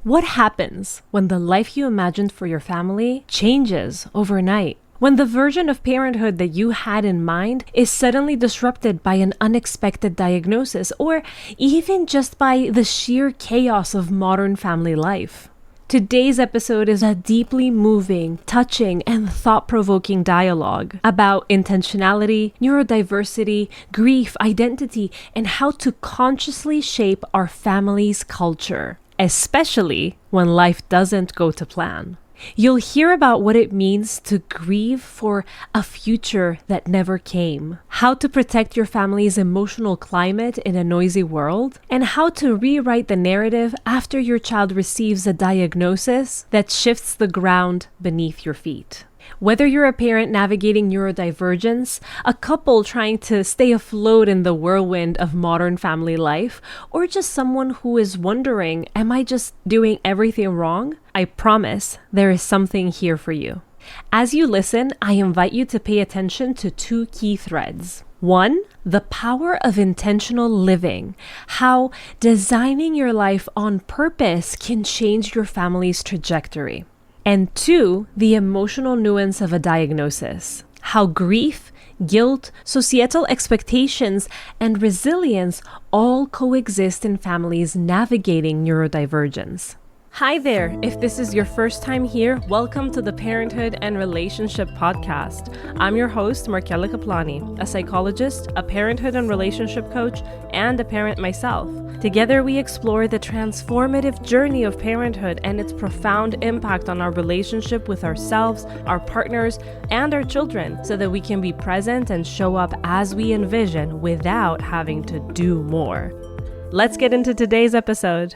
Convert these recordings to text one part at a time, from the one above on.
What happens when the life you imagined for your family changes overnight? When the version of parenthood that you had in mind is suddenly disrupted by an unexpected diagnosis, or even just by the sheer chaos of modern family life? Today's episode is a deeply moving, touching, and thought-provoking dialogue about intentionality, neurodiversity, grief, identity, and how to consciously shape our family's culture, especially when life doesn't go to plan. You'll hear about what it means to grieve for a future that never came, how to protect your family's emotional climate in a noisy world, and how to rewrite the narrative after your child receives a diagnosis that shifts the ground beneath your feet. Whether you're a parent navigating neurodivergence, a couple trying to stay afloat in the whirlwind of modern family life, or just someone who is wondering, am I just doing everything wrong? I promise there is something here for you. As you listen, I invite you to pay attention to two key threads. One, the power of intentional living, how designing your life on purpose can change your family's trajectory. And two, the emotional nuance of a diagnosis, how grief, guilt, societal expectations, and resilience all coexist in families navigating neurodivergence. Hi there! If this is your first time here, welcome to the Parenthood and Relationship Podcast. I'm your host, Markella Kaplani, a psychologist, a parenthood and relationship coach, and a parent myself. Together, we explore the transformative journey of parenthood and its profound impact on our relationship with ourselves, our partners, and our children, so that we can be present and show up as we envision without having to do more. Let's get into today's episode.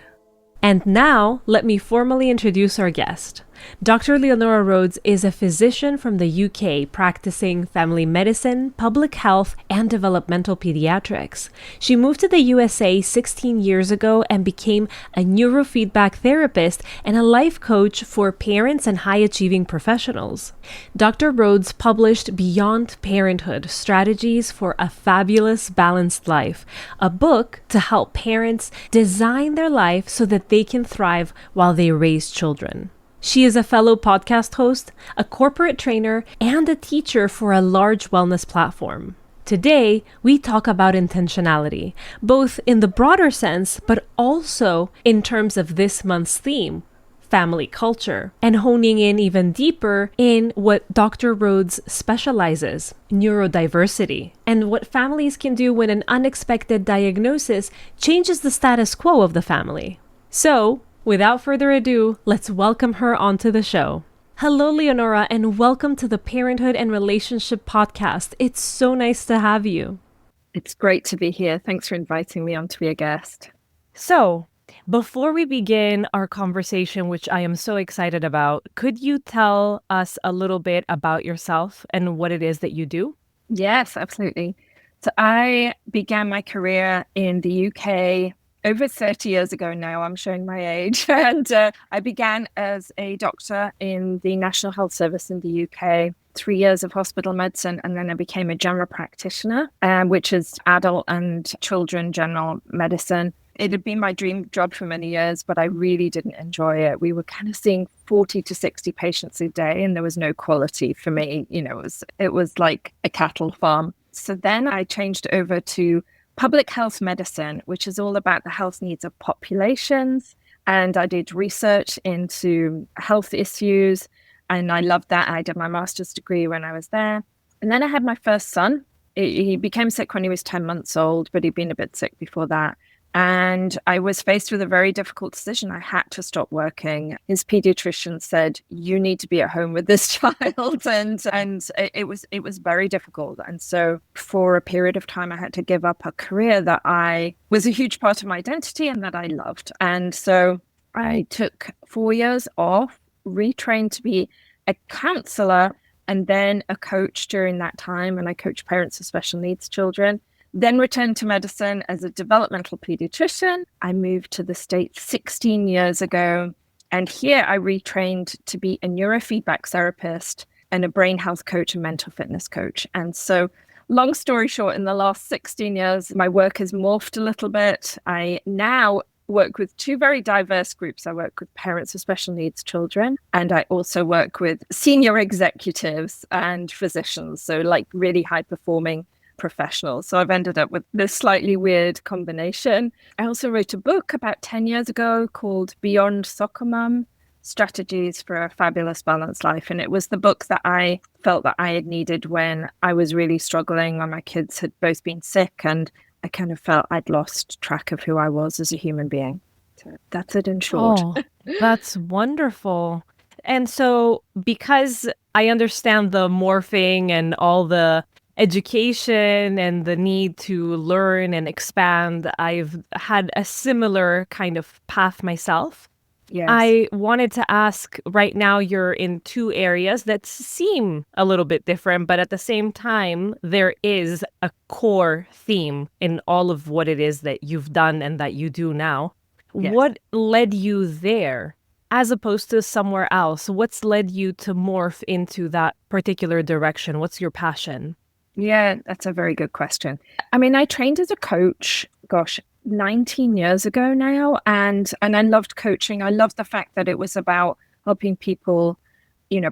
And now, let me formally introduce our guest. Dr. Leonaura Rhodes is a physician from the UK practicing family medicine, public health, and developmental pediatrics. She moved to the USA 16 years ago and became a neurofeedback therapist and a life coach for parents and high-achieving professionals. Dr. Rhodes published Beyond Parenthood: Strategies for a Fabulous Balanced Life, a book to help parents design their life so that they can thrive while they raise children. She is a fellow podcast host, a corporate trainer, and a teacher for a large wellness platform. Today, we talk about intentionality, both in the broader sense, but also in terms of this month's theme, family culture, and honing in even deeper in what Dr. Rhodes specializes, neurodiversity, and what families can do when an unexpected diagnosis changes the status quo of the family. So, without further ado, let's welcome her onto the show. Hello, Leonora, and welcome to the Parenthood and Relationship Podcast. It's so nice to have you. It's great to be here. Thanks for inviting me on to be a guest. So, before we begin our conversation, which I am so excited about, could you tell us a little bit about yourself and what it is that you do? Yes, absolutely. So I began my career in the UK over 30 years ago now. I'm showing my age. And I began as a doctor in the National Health Service in the UK, 3 years of hospital medicine, and then I became a general practitioner, which is adult and children general medicine. It had been my dream job for many years, but I really didn't enjoy it. We were kind of seeing 40 to 60 patients a day, and there was no quality for me. You know, it was like a cattle farm. So then I changed over to public health medicine, which is all about the health needs of populations. And I did research into health issues, and I loved that. I did my master's degree when I was there. And then I had my first son. He became sick when he was 10 months old, but he'd been a bit sick before that. And I was faced with a very difficult decision. I had to stop working. His pediatrician said, "You need to be at home with this child." And it was very difficult. And so for a period of time, I had to give up a career that was a huge part of my identity and that I loved. And so I took 4 years off, retrained to be a counselor and then a coach during that time. And I coach parents of special needs children. Then returned to medicine as a developmental pediatrician. I moved to the States 16 years ago. And here I retrained to be a neurofeedback therapist and a brain health coach and mental fitness coach. And so long story short, in the last 16 years, my work has morphed a little bit. I now work with two very diverse groups. I work with parents with special needs children, and I also work with senior executives and physicians, so like really high performing professionals. So I've ended up with this slightly weird combination. I also wrote a book about 10 years ago called Beyond Soccer Mum: Strategies for a Fabulous Balanced Life. And it was the book that I felt that I had needed when I was really struggling, when my kids had both been sick, and I kind of felt I'd lost track of who I was as a human being. So that's it in short. Oh, that's wonderful. And so, because I understand the morphing and all the education and the need to learn and expand, I've had a similar kind of path myself. Yes. I wanted to ask, right now you're in two areas that seem a little bit different, but at the same time, there is a core theme in all of what it is that you've done and that you do now. Yes. What led you there as opposed to somewhere else? What's led you to morph into that particular direction? What's your passion? Yeah, that's a very good question. I mean, I trained as a coach, 19 years ago now, and I loved coaching. I loved the fact that it was about helping people,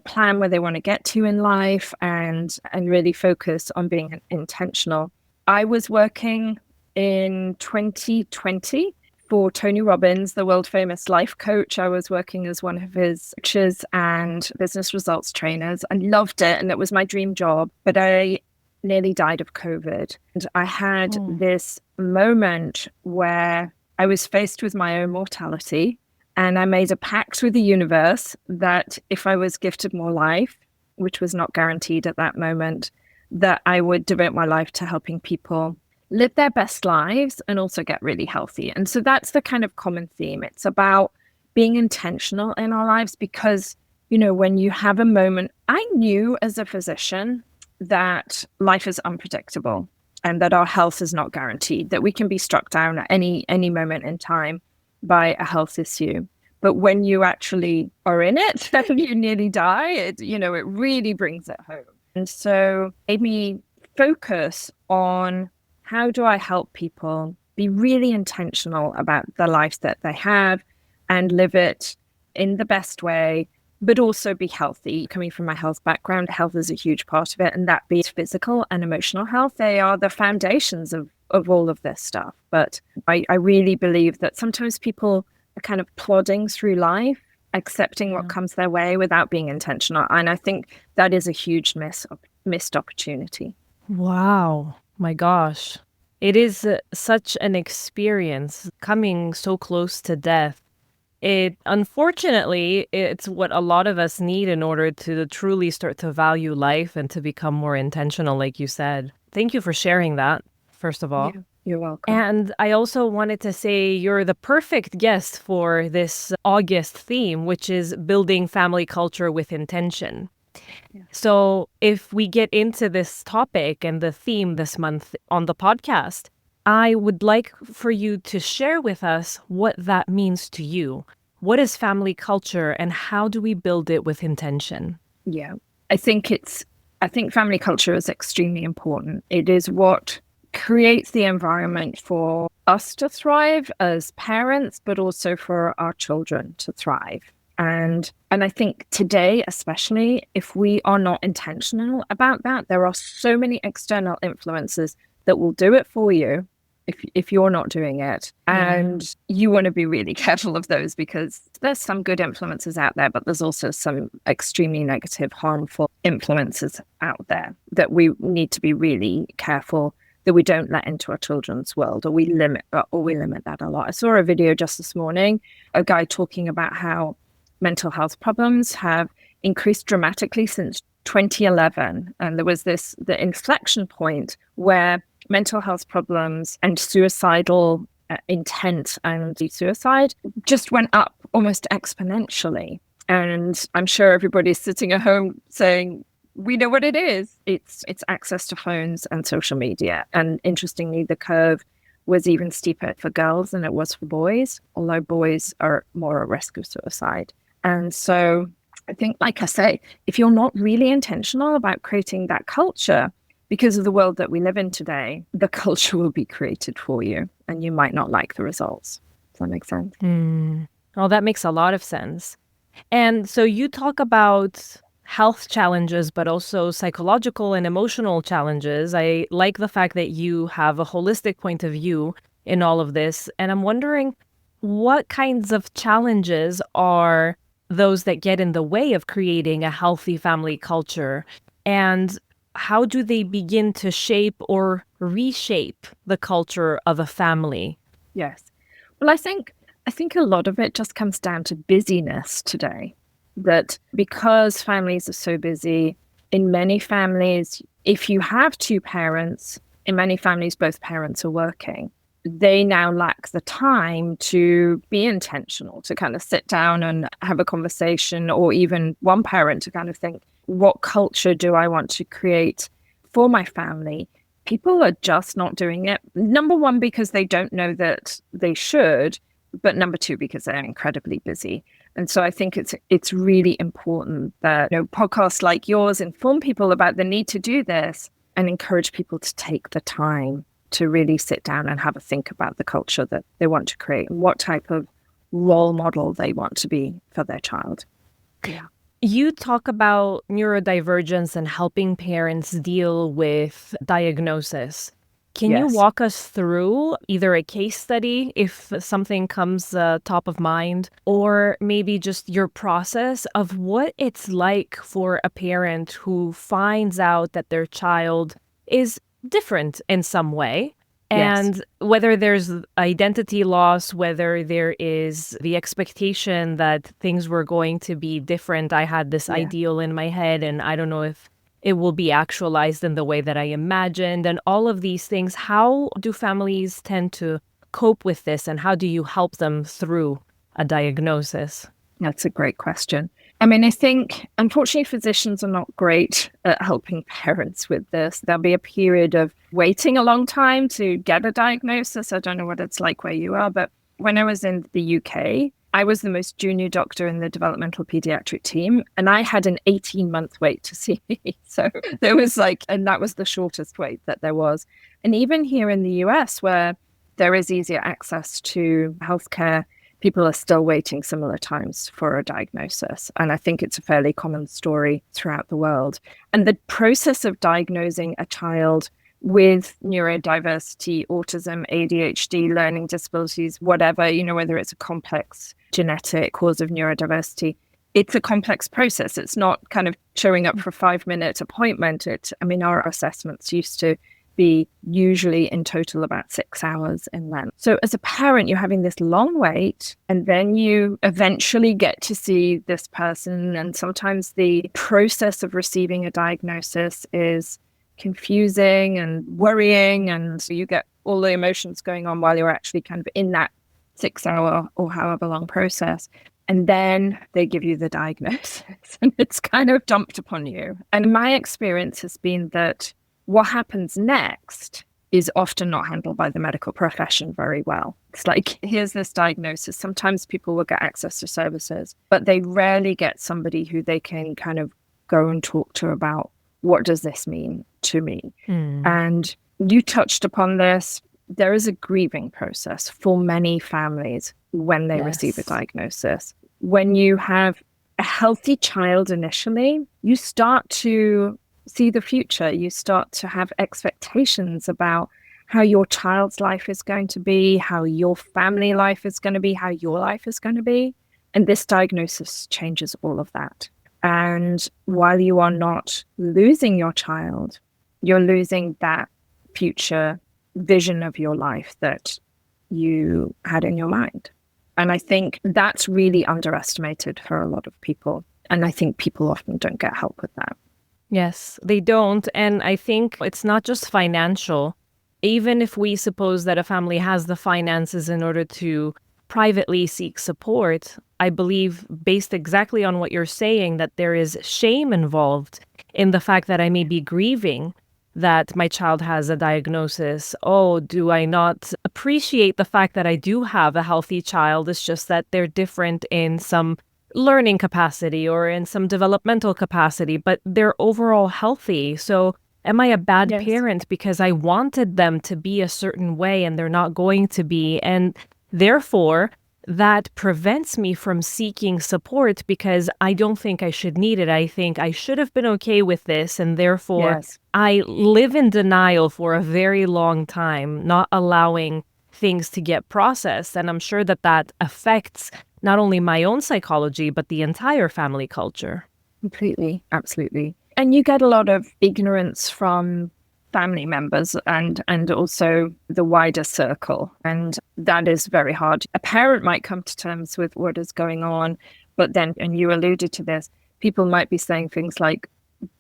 plan where they want to get to in life and really focus on being intentional. I was working in 2020 for Tony Robbins, the world famous life coach. I was working as one of his coaches and business results trainers. I loved it, and it was my dream job, but I nearly died of COVID. And I had this moment where I was faced with my own mortality, and I made a pact with the universe that if I was gifted more life, which was not guaranteed at that moment, that I would devote my life to helping people live their best lives and also get really healthy. And so that's the kind of common theme. It's about being intentional in our lives because, when you have a moment, I knew as a physician that life is unpredictable and that our health is not guaranteed, that we can be struck down at any moment in time by a health issue. But when you actually are in it, and you nearly die, it really brings it home. And so it made me focus on how do I help people be really intentional about the life that they have and live it in the best way, but also be healthy. Coming from my health background, health is a huge part of it. And that be physical and emotional health, they are the foundations of all of this stuff. But I really believe that sometimes people are kind of plodding through life, accepting what comes their way without being intentional. And I think that is a huge missed opportunity. Wow. My gosh. It is such an experience coming so close to death. Unfortunately, it's what a lot of us need in order to truly start to value life and to become more intentional, like you said. Thank you for sharing that, first of all. You're welcome. And I also wanted to say you're the perfect guest for this August theme, which is building family culture with intention. Yeah. So if we get into this topic and the theme this month on the podcast, I would like for you to share with us what that means to you. What is family culture and how do we build it with intention? Yeah, I think family culture is extremely important. It is what creates the environment for us to thrive as parents, but also for our children to thrive. And I think today, especially, if we are not intentional about that, there are so many external influences that will do it for you if you're not doing it. And you want to be really careful of those because there's some good influences out there, but there's also some extremely negative, harmful influences out there that we need to be really careful that we don't let into our children's world, or we limit that a lot. I saw a video just this morning, a guy talking about how mental health problems have increased dramatically since 2011. And there was the inflection point where mental health problems and suicidal intent and suicide just went up almost exponentially. And I'm sure everybody's sitting at home saying, we know what it is. It's access to phones and social media. And interestingly, the curve was even steeper for girls than it was for boys, although boys are more at risk of suicide. And so I think, like I say, if you're not really intentional about creating that culture, because of the world that we live in today, the culture will be created for you and you might not like the results. Does that make sense? Well, that makes a lot of sense. And so you talk about health challenges, but also psychological and emotional challenges. I like the fact that you have a holistic point of view in all of this. And I'm wondering, what kinds of challenges are those that get in the way of creating a healthy family culture? And how do they begin to shape or reshape the culture of a family? Yes. Well, I think a lot of it just comes down to busyness today. That because families are so busy, in many families, if you have two parents, in many families, both parents are working. They now lack the time to be intentional, to kind of sit down and have a conversation, or even one parent to kind of think, what culture do I want to create for my family? People are just not doing it. Number one, because they don't know that they should, but number two, because they're incredibly busy. And so I think it's really important that podcasts like yours inform people about the need to do this and encourage people to take the time to really sit down and have a think about the culture that they want to create and what type of role model they want to be for their child. Yeah. You talk about neurodivergence and helping parents deal with diagnosis. Can you walk us through either a case study if something comes top of mind, or maybe just your process of what it's like for a parent who finds out that their child is different in some way? And whether there's identity loss, whether there is the expectation that things were going to be different. I had this ideal in my head, and I don't know if it will be actualized in the way that I imagined, and all of these things. How do families tend to cope with this, and how do you help them through a diagnosis? That's a great question. I mean, I think, unfortunately, physicians are not great at helping parents with this. There'll be a period of waiting a long time to get a diagnosis. I don't know what it's like where you are, but when I was in the UK, I was the most junior doctor in the developmental pediatric team, and I had an 18-month wait to see me. So there was and that was the shortest wait that there was. And even here in the US, where there is easier access to healthcare, people are still waiting similar times for a diagnosis. And I think it's a fairly common story throughout the world. And the process of diagnosing a child with neurodiversity, autism, ADHD, learning disabilities, whatever, whether it's a complex genetic cause of neurodiversity, it's a complex process. It's not kind of showing up for a 5-minute appointment. Our assessments used to be usually in total about 6 hours in length. So as a parent, you're having this long wait, and then you eventually get to see this person. And sometimes the process of receiving a diagnosis is confusing and worrying, and so you get all the emotions going on while you're actually kind of in that 6-hour or however long process. And then they give you the diagnosis and it's kind of dumped upon you. And my experience has been that what happens next is often not handled by the medical profession very well. It's like, here's this diagnosis. Sometimes people will get access to services, but they rarely get somebody who they can kind of go and talk to about, what does this mean to me? And you touched upon this. There is a grieving process for many families when they receive a diagnosis. When you have a healthy child initially, you start to see the future. You start to have expectations about how your child's life is going to be, how your family life is going to be, how your life is going to be. And this diagnosis changes all of that. And while you are not losing your child, you're losing that future vision of your life that you had in your mind. And I think that's really underestimated for a lot of people. And I think people often don't get help with that. Yes, they don't. And I think it's not just financial. Even if we suppose that a family has the finances in order to privately seek support, I believe, based exactly on what you're saying, that there is shame involved in the fact that I may be grieving that my child has a diagnosis. Oh, do I not appreciate the fact that I do have a healthy child? It's just that they're different in some learning capacity or in some developmental capacity, but they're overall healthy. So am I a bad parent because I wanted them to be a certain way and they're not going to be? And Therefore, that prevents me from seeking support because I don't think I should need it. I think I should have been okay with this, and therefore Yes. I live in denial for a very long time, not allowing things to get processed. And I'm sure that that affects not only my own psychology, but the entire family culture. Completely. Absolutely. And you get a lot of ignorance from family members and also the wider circle. And that is very hard. A parent might come to terms with what is going on, but then, and you alluded to this, people might be saying things like,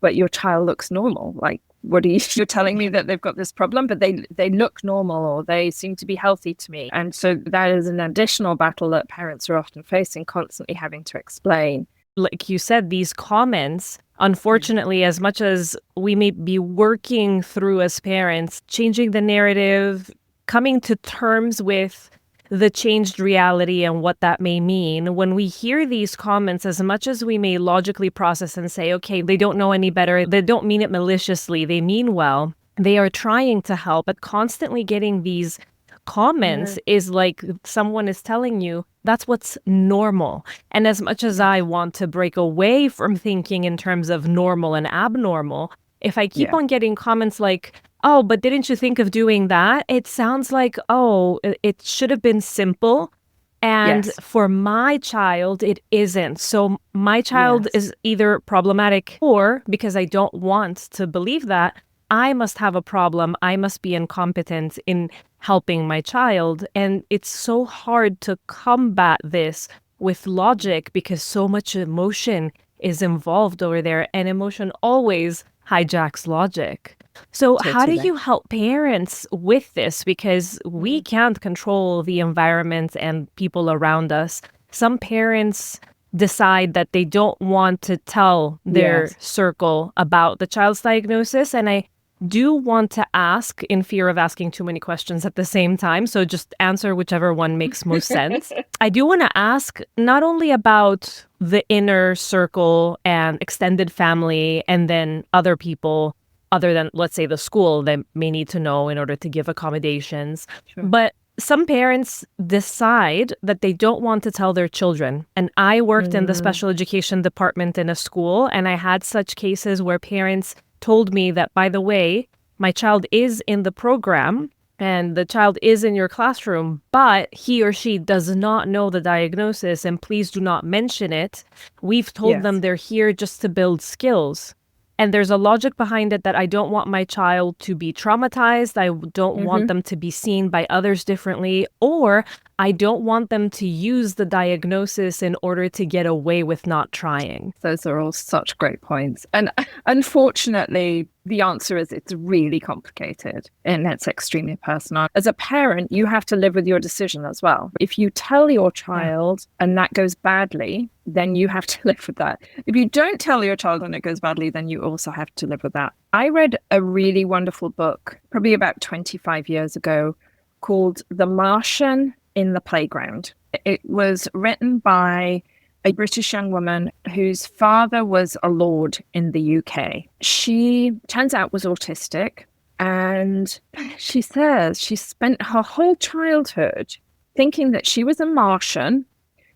but your child looks normal. Like, what are you're telling me that they've got this problem, but they look normal, or they seem to be healthy to me. And so that is an additional battle that parents are often facing, constantly having to explain. Like you said, these comments, unfortunately, as much as we may be working through as parents, changing the narrative, coming to terms with the changed reality and what that may mean, when we hear these comments, as much as we may logically process and say, okay, they don't know any better, they don't mean it maliciously, they mean well, they are trying to help, but constantly getting these comments is like someone is telling you that's what's normal. And as much as I want to break away from thinking in terms of normal and abnormal, if I keep on getting comments like, oh, but didn't you think of doing that? It sounds like, oh, it should have been simple. And for my child, it isn't. So my child is either problematic, or because I don't want to believe that, I must have a problem. I must be incompetent in helping my child. And it's so hard to combat this with logic because so much emotion is involved over there, and emotion always hijacks logic. So how do you help parents with this? Because we can't control the environment and people around us. Some parents decide that they don't want to tell their circle about the child's diagnosis. And I do want to ask, in fear of asking too many questions at the same time, so just answer whichever one makes most sense. I do want to ask not only about the inner circle and extended family and then other people other than, let's say, the school that may need to know in order to give accommodations, but some parents decide that they don't want to tell their children. And I worked in the special education department in a school, and I had such cases where parents told me that, by the way, my child is in the program and the child is in your classroom, but he or she does not know the diagnosis, and please do not mention it. We've told them they're here just to build skills. And there's a logic behind it that I don't want my child to be traumatized. I don't want them to be seen by others differently, or I don't want them to use the diagnosis in order to get away with not trying. Those are all such great points. And unfortunately, the answer is it's really complicated and it's extremely personal. As a parent, you have to live with your decision as well. If you tell your child and that goes badly, then you have to live with that. If you don't tell your child and it goes badly, then you also have to live with that. I read a really wonderful book, probably about 25 years ago, called The Martian in the Playground. It was written by a British young woman whose father was a lord in the UK. She, turns out, was autistic, and she says she spent her whole childhood thinking that she was a Martian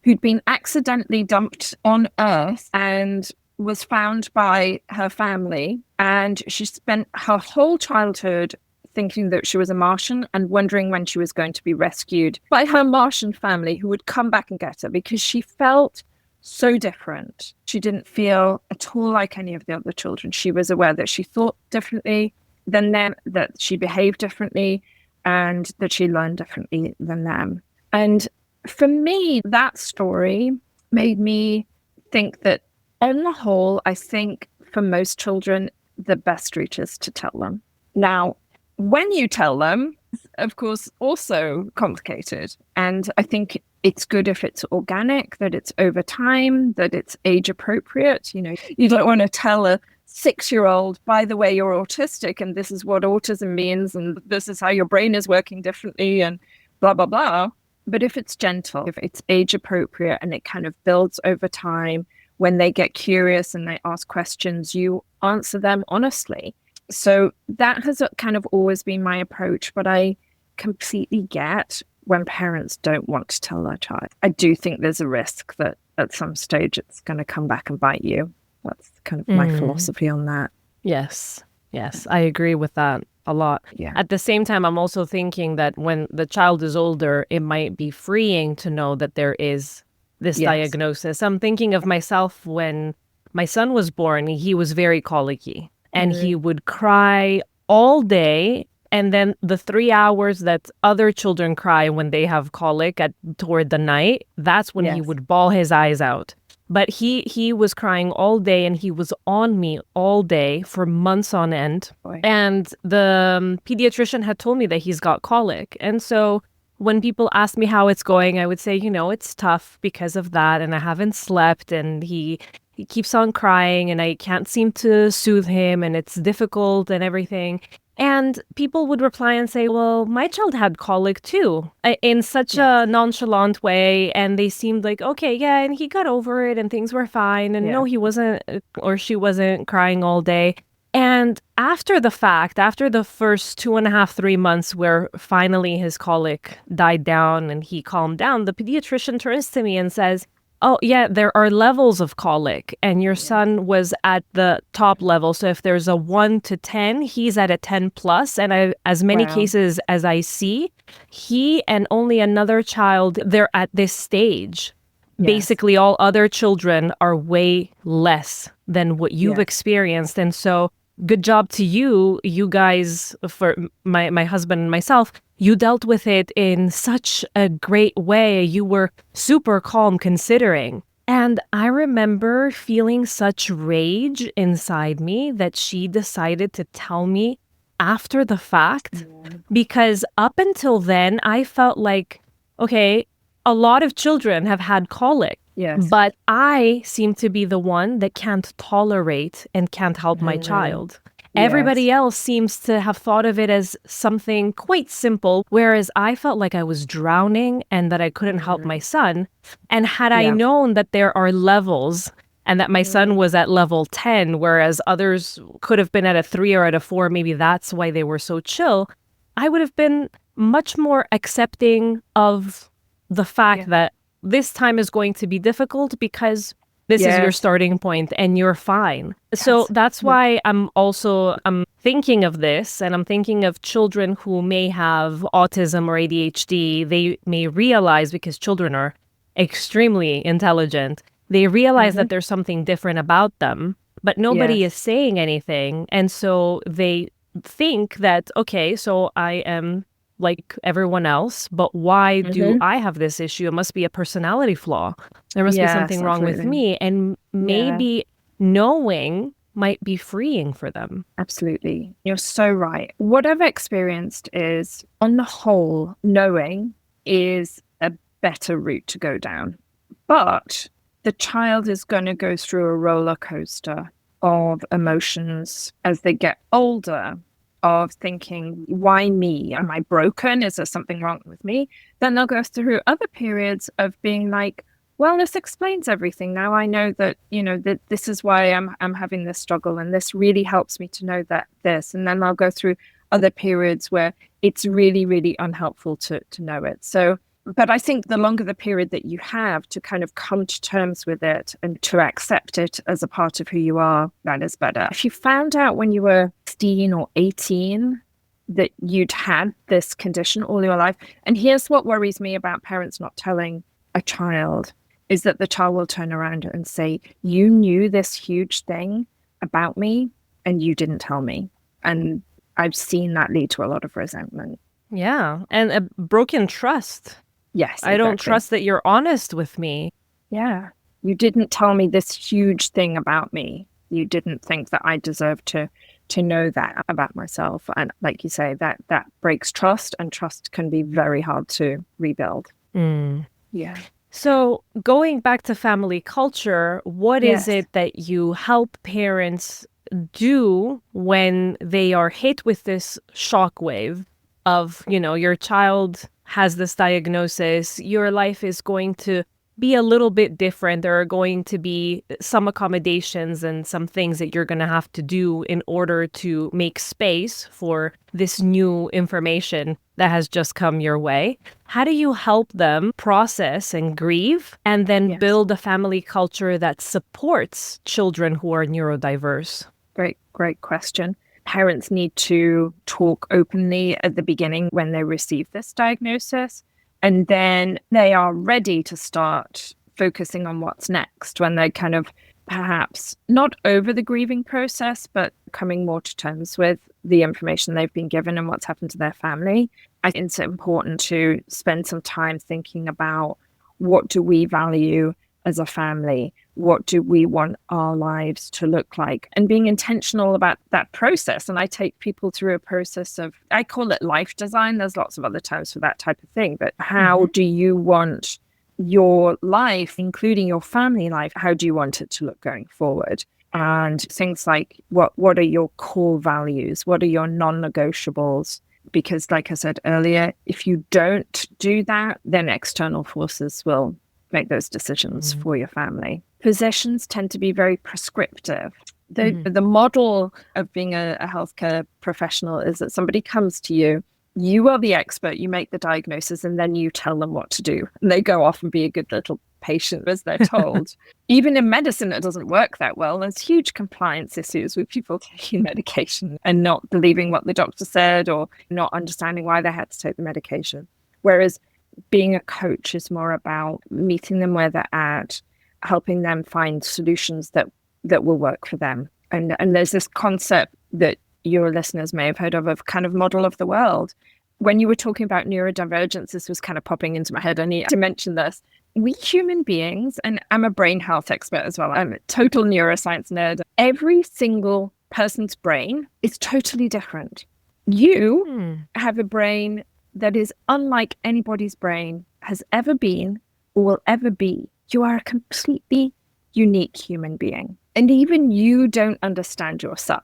who'd been accidentally dumped on Earth and was found by her family. And she spent her whole childhood thinking that she was a Martian and wondering when she was going to be rescued by her Martian family who would come back and get her, because she felt so different. She didn't feel at all like any of the other children. She was aware that she thought differently than them, that she behaved differently, and that she learned differently than them. And for me, that story made me think that on the whole, I think for most children, the best route is to tell them. Now, when you tell them, of course, also complicated. And I think it's good if it's organic, that it's over time, that it's age appropriate. You know, you don't want to tell a 6-year-old, by the way, you're autistic and this is what autism means and this is how your brain is working differently and blah, blah, blah. But if it's gentle, if it's age appropriate and it kind of builds over time, when they get curious and they ask questions, you answer them honestly. So that has kind of always been my approach, but I completely get when parents don't want to tell their child. I do think there's a risk that at some stage it's going to come back and bite you. That's kind of my philosophy on that. Yes, I agree with that a lot. Yeah. At the same time, I'm also thinking that when the child is older, it might be freeing to know that there is this diagnosis. I'm thinking of myself when my son was born. He was very colicky, and he would cry all day. And then the 3 hours that other children cry when they have colic toward the night, that's when he would bawl his eyes out. But he was crying all day, and he was on me all day for months on end. Boy. And the pediatrician had told me that he's got colic. And so when people ask me how it's going, I would say, it's tough because of that. And I haven't slept, and he keeps on crying, and I can't seem to soothe him, and it's difficult and everything. And people would reply and say, well, my child had colic too, in such a nonchalant way. And they seemed like, okay, yeah, and he got over it and things were fine. And no, he wasn't, or she wasn't crying all day. And after the fact, after the first 2.5, 3 months where finally his colic died down and he calmed down, the pediatrician turns to me and says, oh, yeah, there are levels of colic, and your son was at the top level. So if there's a 1 to 10, he's at a 10 plus. And as many cases as I see, he and only another child, they're at this stage. Yes. Basically, all other children are way less than what you've experienced. And so good job to you guys, for my husband and myself. You dealt with it in such a great way. You were super calm considering. And I remember feeling such rage inside me that she decided to tell me after the fact, because up until then, I felt like, okay, a lot of children have had colic. Yes. But I seem to be the one that can't tolerate and can't help my child. Everybody else seems to have thought of it as something quite simple, whereas I felt like I was drowning and that I couldn't help my son. And had I known that there are levels and that my son was at level 10, whereas others could have been at a 3 or at a 4, maybe that's why they were so chill, I would have been much more accepting of the fact that this time is going to be difficult because this is your starting point and you're fine. Yes. So that's why I'm thinking of this, and I'm thinking of children who may have autism or ADHD. They may realize, because children are extremely intelligent, they realize that there's something different about them, but nobody is saying anything. And so they think that, okay, so I am like everyone else, but why do I have this issue? It must be a personality flaw. There must be something wrong with me. And maybe knowing might be freeing for them. Absolutely. You're so right. What I've experienced is, on the whole, knowing is a better route to go down. But the child is going to go through a roller coaster of emotions as they get older, of thinking, why me? Am I broken? Is there something wrong with me? Then they'll go through other periods of being like, well, this explains everything. Now I know that, that this is why I'm having this struggle, and this really helps me to know that this. And then I'll go through other periods where it's really, really unhelpful to know it. So, but I think the longer the period that you have to kind of come to terms with it and to accept it as a part of who you are, that is better. If you found out when you were 16 or 18 that you'd had this condition all your life, and here's what worries me about parents not telling a child, is that the child will turn around and say, you knew this huge thing about me and you didn't tell me. And I've seen that lead to a lot of resentment. Yeah. And a broken trust. Yes. Exactly. I don't trust that you're honest with me. Yeah. You didn't tell me this huge thing about me. You didn't think that I deserved to know that about myself. And like you say, that breaks trust, and trust can be very hard to rebuild. Yeah. So going back to family culture, what is it that you help parents do when they are hit with this shockwave of, your child has this diagnosis, your life is going to be a little bit different. There are going to be some accommodations and some things that you're going to have to do in order to make space for this new information that has just come your way. How do you help them process and grieve and then build a family culture that supports children who are neurodiverse? Great question. Parents need to talk openly at the beginning when they receive this diagnosis. And then they are ready to start focusing on what's next when they're kind of perhaps not over the grieving process, but coming more to terms with the information they've been given and what's happened to their family. I think it's important to spend some time thinking about, what do we value as a family? What do we want our lives to look like? And being intentional about that process. And I take people through a process of, I call it life design. There's lots of other terms for that type of thing. But how do you want your life, including your family life, how do you want it to look going forward? And things like, what are your core values? What are your non-negotiables? Because like I said earlier, if you don't do that, then external forces will make those decisions for your family. Physicians tend to be very prescriptive. The model of being a healthcare professional is that somebody comes to you, you are the expert, you make the diagnosis, and then you tell them what to do. And they go off and be a good little patient as they're told. Even in medicine, it doesn't work that well. There's huge compliance issues with people taking medication and not believing what the doctor said or not understanding why they had to take the medication. Whereas being a coach is more about meeting them where they're at, helping them find solutions that will work for them. And there's this concept that your listeners may have heard of kind of model of the world. When you were talking about neurodivergence, this was kind of popping into my head. I need to mention this. We human beings, and I'm a brain health expert as well, I'm a total neuroscience nerd. Every single person's brain is totally different. You have a brain that is unlike anybody's brain has ever been or will ever be. You are a completely unique human being. And even you don't understand yourself.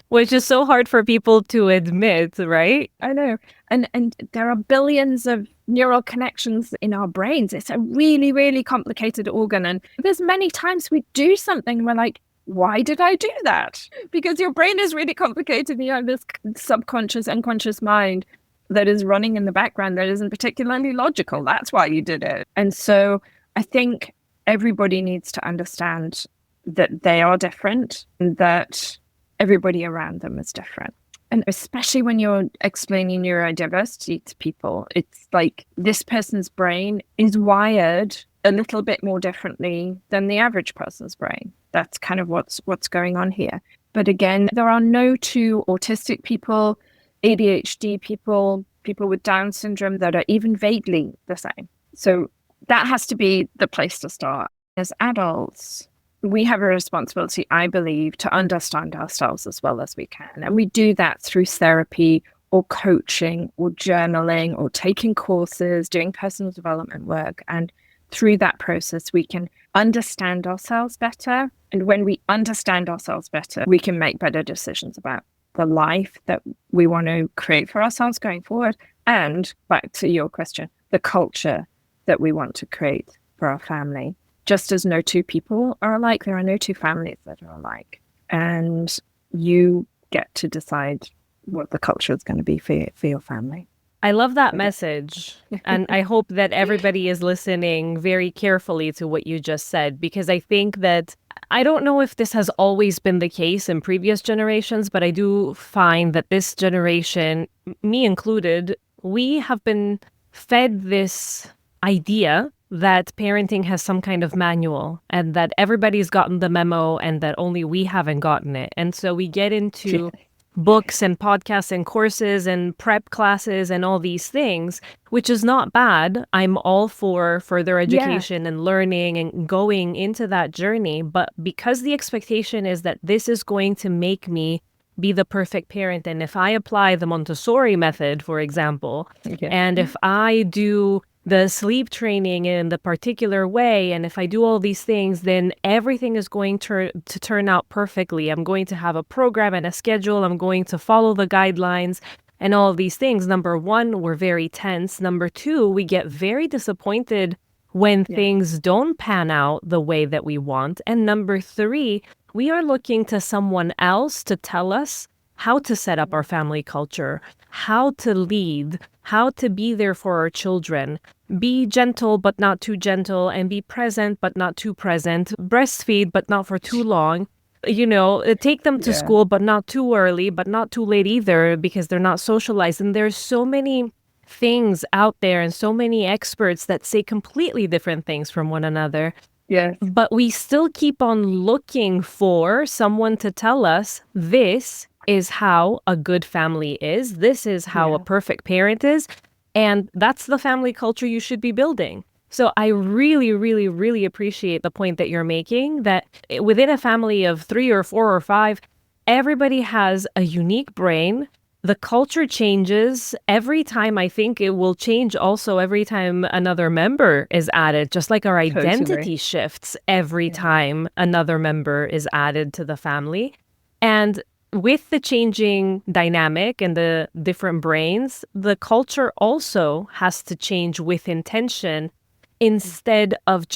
Which is so hard for people to admit, right? I know. And there are billions of neural connections in our brains. It's a really, really complicated organ. And there's many times we do something and we're like, why did I do that? Because your brain is really complicated. You have this subconscious, unconscious mind that is running in the background that isn't particularly logical. That's why you did it. And so I think everybody needs to understand that they are different and that everybody around them is different. And especially when you're explaining neurodiversity to people, it's like this person's brain is wired a little bit more differently than the average person's brain. That's kind of what's going on here. But again, there are no two autistic people, ADHD people, people with Down syndrome that are even vaguely the same. So that has to be the place to start. As adults, we have a responsibility, I believe, to understand ourselves as well as we can. And we do that through therapy or coaching or journaling or taking courses, doing personal development work. And through that process, we can understand ourselves better. And when we understand ourselves better, we can make better decisions about the life that we want to create for ourselves going forward. And back to your question, the culture that we want to create for our family. Just as no two people are alike, there are no two families that are alike. And you get to decide what the culture is going to be for your family. I love that message. And I hope that everybody is listening very carefully to what you just said, because I think that, I don't know if this has always been the case in previous generations, but I do find that this generation, me included, we have been fed this idea that parenting has some kind of manual and that everybody's gotten the memo and that only we haven't gotten it. And so we get into books and podcasts and courses and prep classes and all these things, which is not bad. I'm all for further education and learning and going into that journey. But because the expectation is that this is going to make me be the perfect parent, and if I apply the Montessori method, for example, and if I do the sleep training in the particular way, and if I do all these things, then everything is going to turn out perfectly. I'm going to have a program and a schedule. I'm going to follow the guidelines and all of these things. Number one, we're very tense. Number two, we get very disappointed when things don't pan out the way that we want. And number 3, we are looking to someone else to tell us how to set up our family culture, how to lead, how to be there for our children, be gentle but not too gentle, and be present but not too present, breastfeed but not for too long. Take them to school, but not too early, but not too late either, because they're not socialized. And there's so many things out there and so many experts that say completely different things from one another. Yes. But we still keep on looking for someone to tell us this is how a good family is. This is how a perfect parent is. And that's the family culture you should be building. So I really, really, really appreciate the point that you're making, that within a family of 3 or 4 or 5, everybody has a unique brain. The culture changes every time. I think it will change also every time another member is added, just like our identity shifts every time another member is added to the family. And with the changing dynamic and the different brains, the culture also has to change with intention, instead of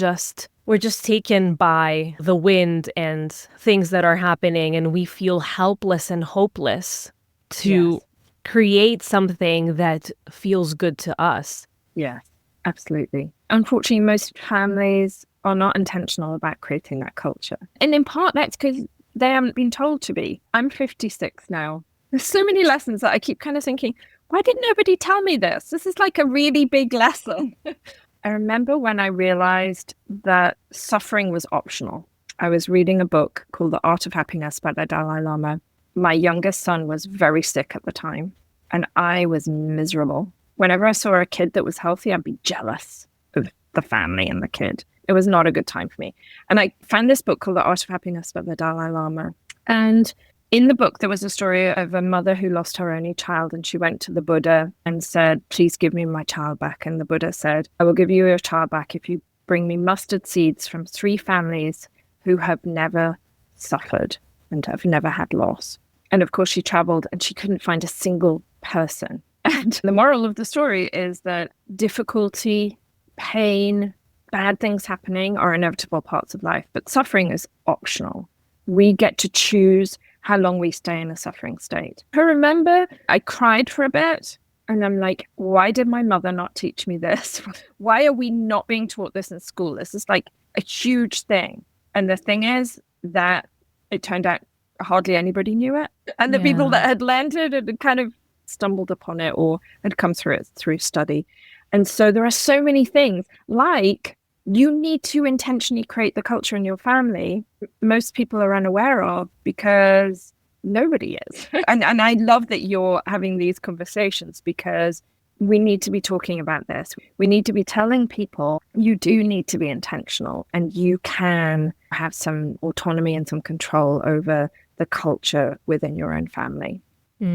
we're just taken by the wind and things that are happening, and we feel helpless and hopeless to create something that feels good to us. Yes, absolutely. Unfortunately, most families are not intentional about creating that culture. And in part, that's because they haven't been told to be. I'm 56 now. There's so many lessons that I keep kind of thinking, why did nobody tell me this? This is like a really big lesson. I remember when I realized that suffering was optional. I was reading a book called The Art of Happiness by the Dalai Lama. My youngest son was very sick at the time, and I was miserable. Whenever I saw a kid that was healthy, I'd be jealous of the family and the kid. It was not a good time for me. And I found this book called The Art of Happiness by the Dalai Lama. And in the book, there was a story of a mother who lost her only child, and she went to the Buddha and said, please give me my child back. And the Buddha said, I will give you your child back if you bring me mustard seeds from 3 families who have never suffered and have never had loss. And of course, she traveled and she couldn't find a single person. And the moral of the story is that difficulty, pain, bad things happening are inevitable parts of life, but suffering is optional. We get to choose how long we stay in a suffering state. I remember I cried for a bit, and I'm like, why did my mother not teach me this? Why are we not being taught this in school? This is like a huge thing. And the thing is that it turned out hardly anybody knew it. And the people that had learned it had kind of stumbled upon it or had come through it through study. And so there are so many things, like you need to intentionally create the culture in your family most people are unaware of, because nobody is. and I love that you're having these conversations, because we need to be talking about this. We need to be telling people you do need to be intentional, and you can have some autonomy and some control over the culture within your own family.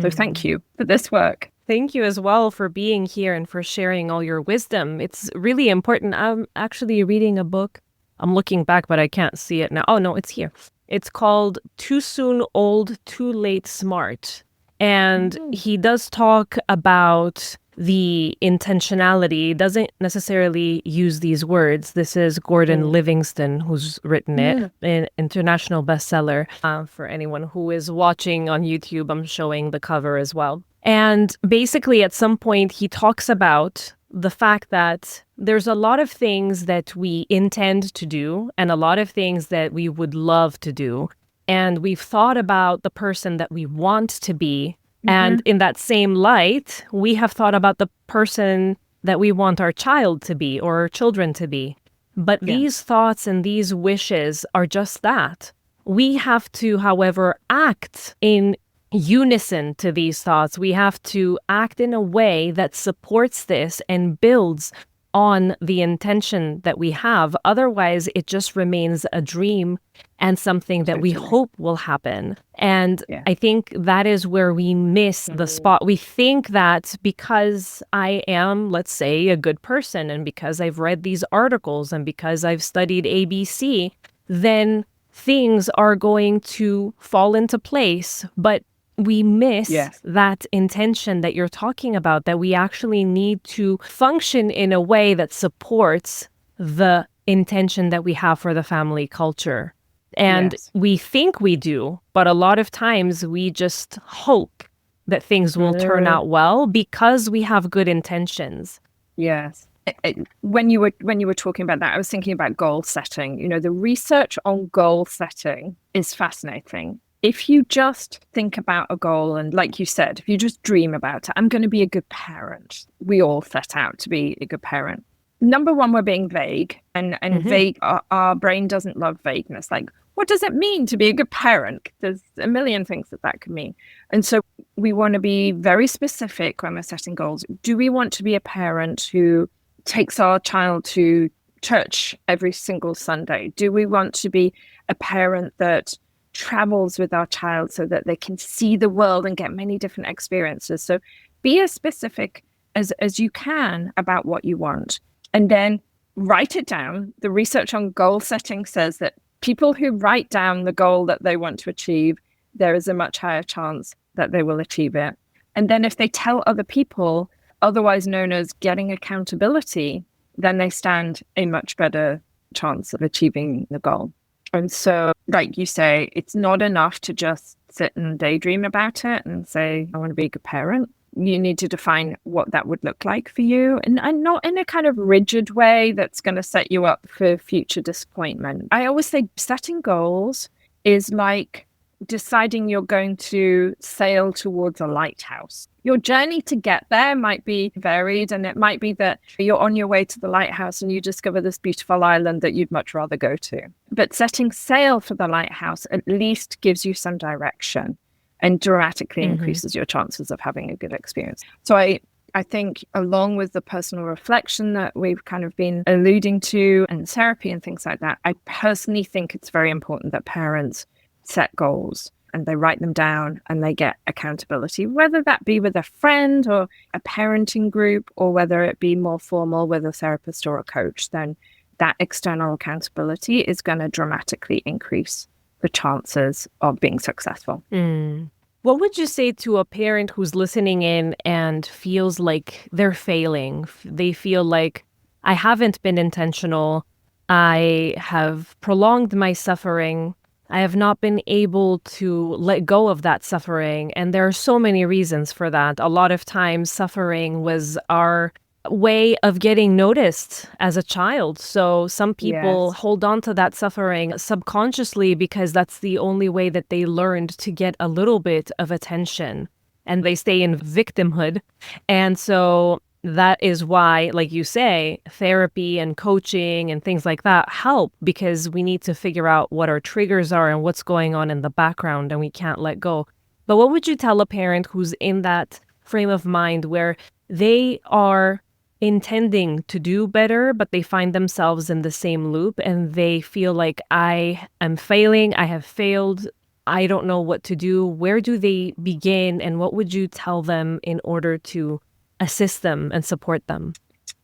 So thank you for this work. Thank you as well for being here and for sharing all your wisdom. It's really important. I'm actually reading a book. I'm looking back, but I can't see it now. Oh, no, it's here. It's called Too Soon Old, Too Late Smart. And he does talk about the intentionality. Doesn't necessarily use these words. This is Gordon Livingston who's written it, an international bestseller. For anyone who is watching on YouTube, I'm showing the cover as well. And basically, at some point, he talks about the fact that there's a lot of things that we intend to do and a lot of things that we would love to do. And we've thought about the person that we want to be. And in that same light, we have thought about the person that we want our child to be or our children to be. But these thoughts and these wishes are just that. We have to, however, act in unison to these thoughts. We have to act in a way that supports this and builds on the intention that we have. Otherwise, it just remains a dream and something that we hope will happen. And I think that is where we miss the spot. We think that because I am, let's say, a good person, and because I've read these articles, and because I've studied ABC, then things are going to fall into place. But we miss that intention that you're talking about, that we actually need to function in a way that supports the intention that we have for the family culture. And Yes. we think we do, but a lot of times we just hope that things will turn out well because we have good intentions. Yes. When you were talking about that, I was thinking about goal setting. You know, the research on goal setting is fascinating. If you just think about a goal and, like you said, if you just dream about it, I'm going to be a good parent. We all set out to be a good parent. Number one, we're being vague, and vague. Our brain doesn't love vagueness. Like, what does it mean to be a good parent? There's a million things that could mean. And so we want to be very specific when we're setting goals. Do we want to be a parent who takes our child to church every single Sunday? Do we want to be a parent that travels with our child so that they can see the world and get many different experiences? So be as specific as you can about what you want. And then write it down. The research on goal setting says that people who write down the goal that they want to achieve, there is a much higher chance that they will achieve it. And then if they tell other people, otherwise known as getting accountability, then they stand a much better chance of achieving the goal. And so, like you say, it's not enough to just sit and daydream about it and say, I want to be a good parent. You need to define what that would look like for you, and not in a kind of rigid way that's going to set you up for future disappointment. I always say setting goals is like deciding you're going to sail towards a lighthouse. Your journey to get there might be varied, and it might be that you're on your way to the lighthouse and you discover this beautiful island that you'd much rather go to. But setting sail for the lighthouse at least gives you some direction and dramatically increases your chances of having a good experience. So I think, along with the personal reflection that we've kind of been alluding to and therapy and things like that, I personally think it's very important that parents set goals and they write them down and they get accountability, whether that be with a friend or a parenting group, or whether it be more formal with a therapist or a coach. Then that external accountability is going to dramatically increase the chances of being successful. What would you say to a parent who's listening in and feels like they're failing? They feel like, I haven't been intentional. I have prolonged my suffering. I have not been able to let go of that suffering. And there are so many reasons for that. A lot of times suffering was our way of getting noticed as a child. So some people hold on to that suffering subconsciously because that's the only way that they learned to get a little bit of attention, and they stay in victimhood. And so that is why, like you say, therapy and coaching and things like that help, because we need to figure out what our triggers are and what's going on in the background, and we can't let go. But what would you tell a parent who's in that frame of mind where they are intending to do better, but they find themselves in the same loop and they feel like, I am failing, I have failed, I don't know what to do? Where do they begin, and what would you tell them in order to assist them and support them?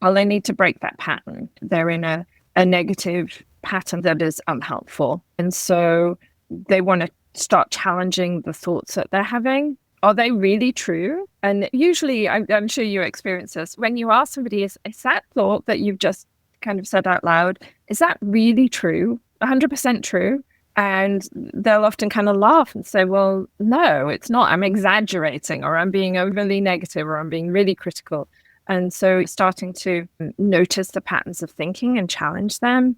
Well, they need to break that pattern. They're in a negative pattern that is unhelpful. And so they want to start challenging the thoughts that they're having. Are they really true? And usually, I'm sure you experience this, when you ask somebody, is that thought that you've just kind of said out loud, is that really true? 100% true? And they'll often kind of laugh and say, well, no, it's not. I'm exaggerating, or I'm being overly negative, or I'm being really critical. And so starting to notice the patterns of thinking and challenge them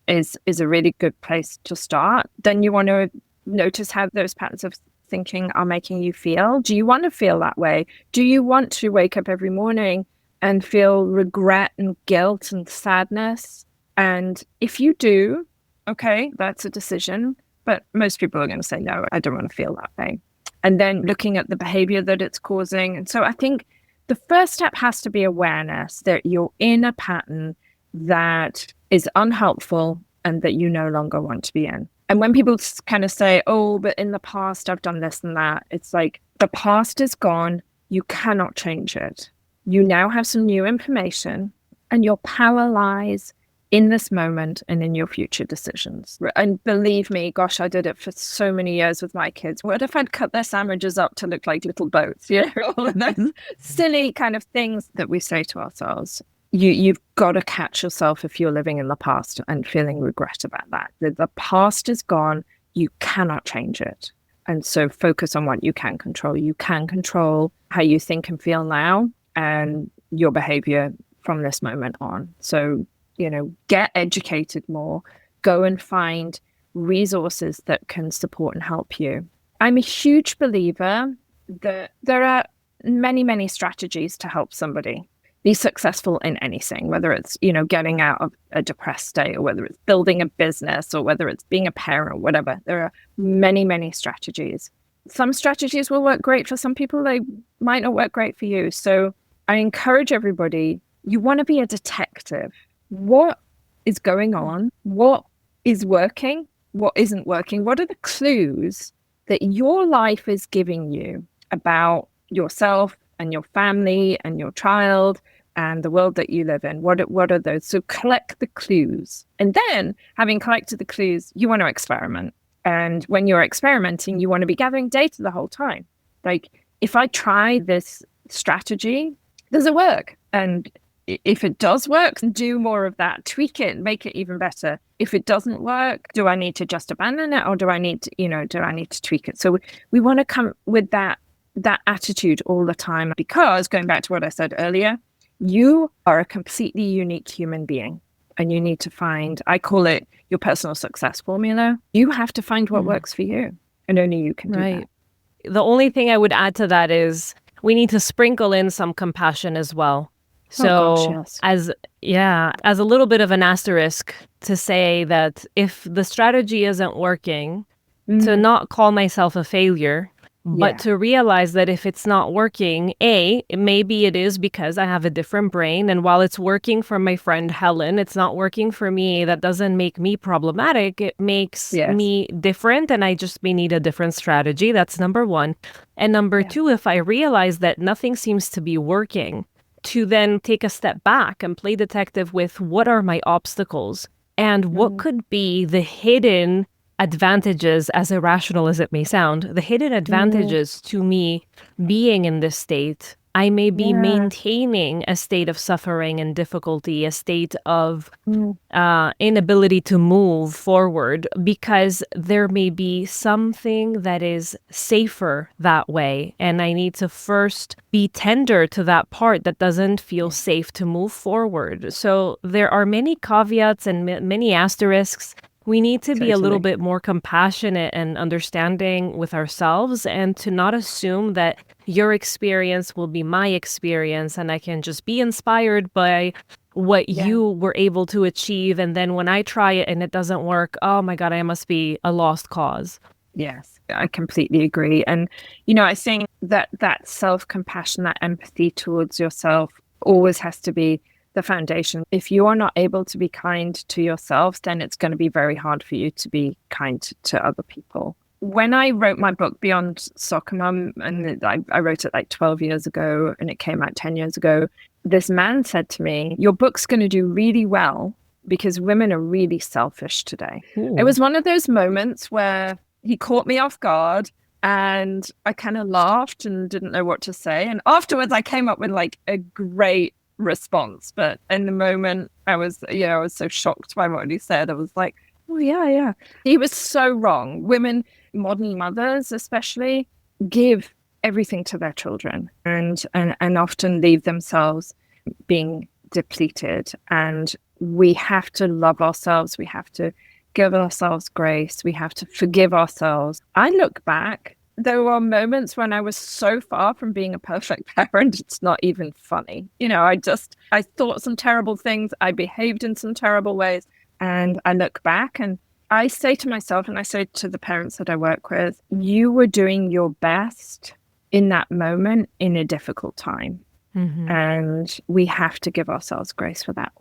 is a really good place to start. Then you want to notice how those patterns of thinking are making you feel. Do you want to feel that way? Do you want to wake up every morning and feel regret and guilt and sadness? And if you do, okay, that's a decision. But most people are going to say, no, I don't want to feel that way. And then looking at the behavior that it's causing. And so I think the first step has to be awareness that you're in a pattern that is unhelpful and that you no longer want to be in. And when people kind of say, oh, but in the past, I've done this and that, it's like, the past is gone. You cannot change it. You now have some new information, and your power lies in this moment and in your future decisions. And believe me, gosh, I did it for so many years with my kids. What if I'd cut their sandwiches up to look like little boats? You know, all of those silly kind of things that we say to ourselves. you've got to catch yourself if you're living in the past and feeling regret about that. The past is gone. You cannot change it. And so focus on what you can control. You can control how you think and feel now and your behavior from this moment on. So, get educated more. Go and find resources that can support and help you. I'm a huge believer that there are many, many strategies to help somebody be successful in anything, whether it's, getting out of a depressed state, or whether it's building a business, or whether it's being a parent, whatever. There are many, many strategies. Some strategies will work great for some people. They might not work great for you. So I encourage everybody, you want to be a detective. What is going on? What is working? What isn't working? What are the clues that your life is giving you about yourself and your family and your child and the world that you live in? What are those? So collect the clues. And then, having collected the clues, you want to experiment. And when you're experimenting, you want to be gathering data the whole time. Like, if I try this strategy, does it work? And if it does work, do more of that, tweak it, make it even better. If it doesn't work, do I need to just abandon it, or do I need to tweak it? So we want to come with that attitude all the time, because going back to what I said earlier, you are a completely unique human being, and you need to find, I call it your personal success formula. You have to find what works for you, and only you can do that. The only thing I would add to that is we need to sprinkle in some compassion as well. So as a little bit of an asterisk to say that if the strategy isn't working, to not call myself a failure, but to realize that if it's not working, maybe it is because I have a different brain. And while it's working for my friend Helen, it's not working for me. That doesn't make me problematic. It makes me different, and I just may need a different strategy. That's number one. And number two, if I realize that nothing seems to be working, to then take a step back and play detective with what are my obstacles and what could be the hidden advantages, as irrational as it may sound, the hidden advantages to me being in this state. I may be maintaining a state of suffering and difficulty, a state of inability to move forward, because there may be something that is safer that way. And I need to first be tender to that part that doesn't feel safe to move forward. So there are many caveats and many asterisks. We need to be a little bit more compassionate and understanding with ourselves, and to not assume that your experience will be my experience and I can just be inspired by what you were able to achieve. And then when I try it and it doesn't work, oh my God, I must be a lost cause. Yes, I completely agree. And, I think that self-compassion, that empathy towards yourself always has to be the foundation. If you are not able to be kind to yourself, then it's going to be very hard for you to be kind to other people. When I wrote my book, Beyond Soccer Mum, and I wrote it like 12 years ago and it came out 10 years ago, this man said to me, your book's going to do really well because women are really selfish today. Ooh. It was one of those moments where he caught me off guard, and I kind of laughed and didn't know what to say. And afterwards I came up with like a great response, but in the moment I was so shocked by what he said. I was like, oh yeah, he was so wrong. Women, modern mothers especially, give everything to their children and often leave themselves being depleted. And we have to love ourselves. We have to give ourselves grace. We have to forgive ourselves. I look back, there were moments when I was so far from being a perfect parent, it's not even funny. I thought some terrible things. I behaved in some terrible ways. And I look back and I say to myself, and I say to the parents that I work with, you were doing your best in that moment in a difficult time. Mm-hmm. And we have to give ourselves grace for that.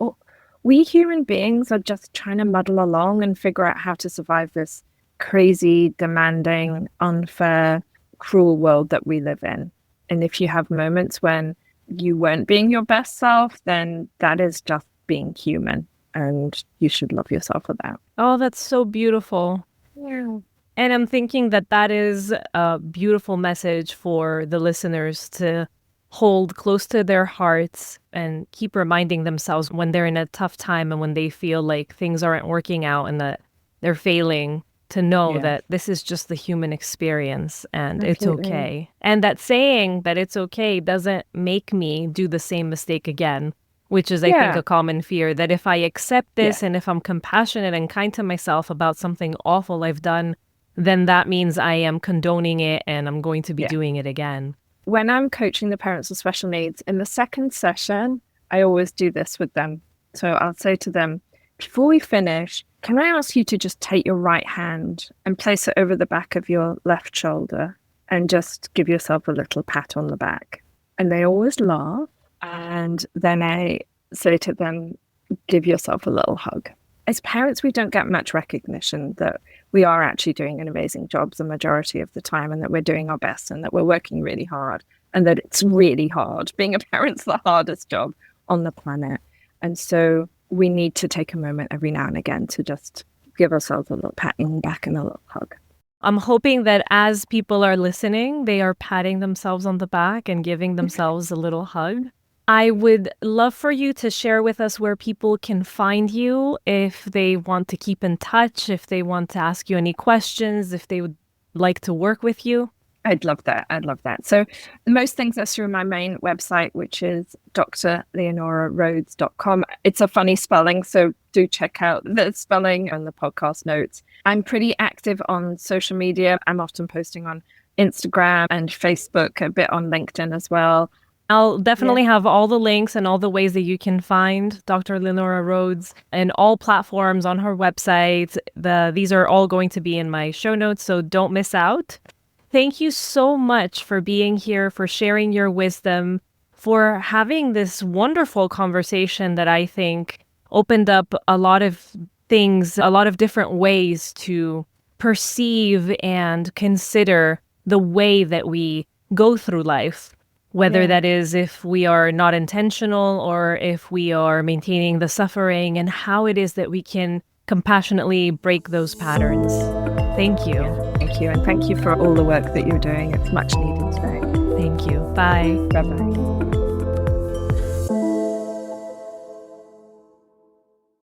We human beings are just trying to muddle along and figure out how to survive this crazy, demanding, unfair, cruel world that we live in. And if you have moments when you weren't being your best self, then that is just being human, and you should love yourself for that. Oh, that's so beautiful. Yeah. And I'm thinking that is a beautiful message for the listeners to hold close to their hearts and keep reminding themselves when they're in a tough time and when they feel like things aren't working out and that they're failing, to know that this is just the human experience and it's okay. And that saying that it's okay doesn't make me do the same mistake again, which is, I think, a common fear, that if I accept this and if I'm compassionate and kind to myself about something awful I've done, then that means I am condoning it and I'm going to be doing it again. When I'm coaching the parents with special needs, in the second session, I always do this with them. So I'll say to them, before we finish, can I ask you to just take your right hand and place it over the back of your left shoulder and just give yourself a little pat on the back? And they always laugh. And then I say to them, give yourself a little hug. As parents, we don't get much recognition that we are actually doing an amazing job the majority of the time, and that we're doing our best, and that we're working really hard, and that it's really hard. Being a parent's the hardest job on the planet. And so we need to take a moment every now and again to just give ourselves a little pat on the back and a little hug. I'm hoping that as people are listening, they are patting themselves on the back and giving themselves a little hug. I would love for you to share with us where people can find you if they want to keep in touch, if they want to ask you any questions, if they would like to work with you. I'd love that. So most things are through my main website, which is drleonaurarhodes.com. It's a funny spelling, so do check out the spelling and the podcast notes. I'm pretty active on social media. I'm often posting on Instagram and Facebook, a bit on LinkedIn as well. I'll definitely have all the links and all the ways that you can find Dr. Leonaura Rhodes and all platforms on her website. These are all going to be in my show notes, so don't miss out. Thank you so much for being here, for sharing your wisdom, for having this wonderful conversation that I think opened up a lot of things, a lot of different ways to perceive and consider the way that we go through life. Whether that is if we are not intentional or if we are maintaining the suffering, and how it is that we can compassionately break those patterns. Thank you. Thank you. And thank you for all the work that you're doing. It's much needed today. Thank you. Bye. Bye-bye.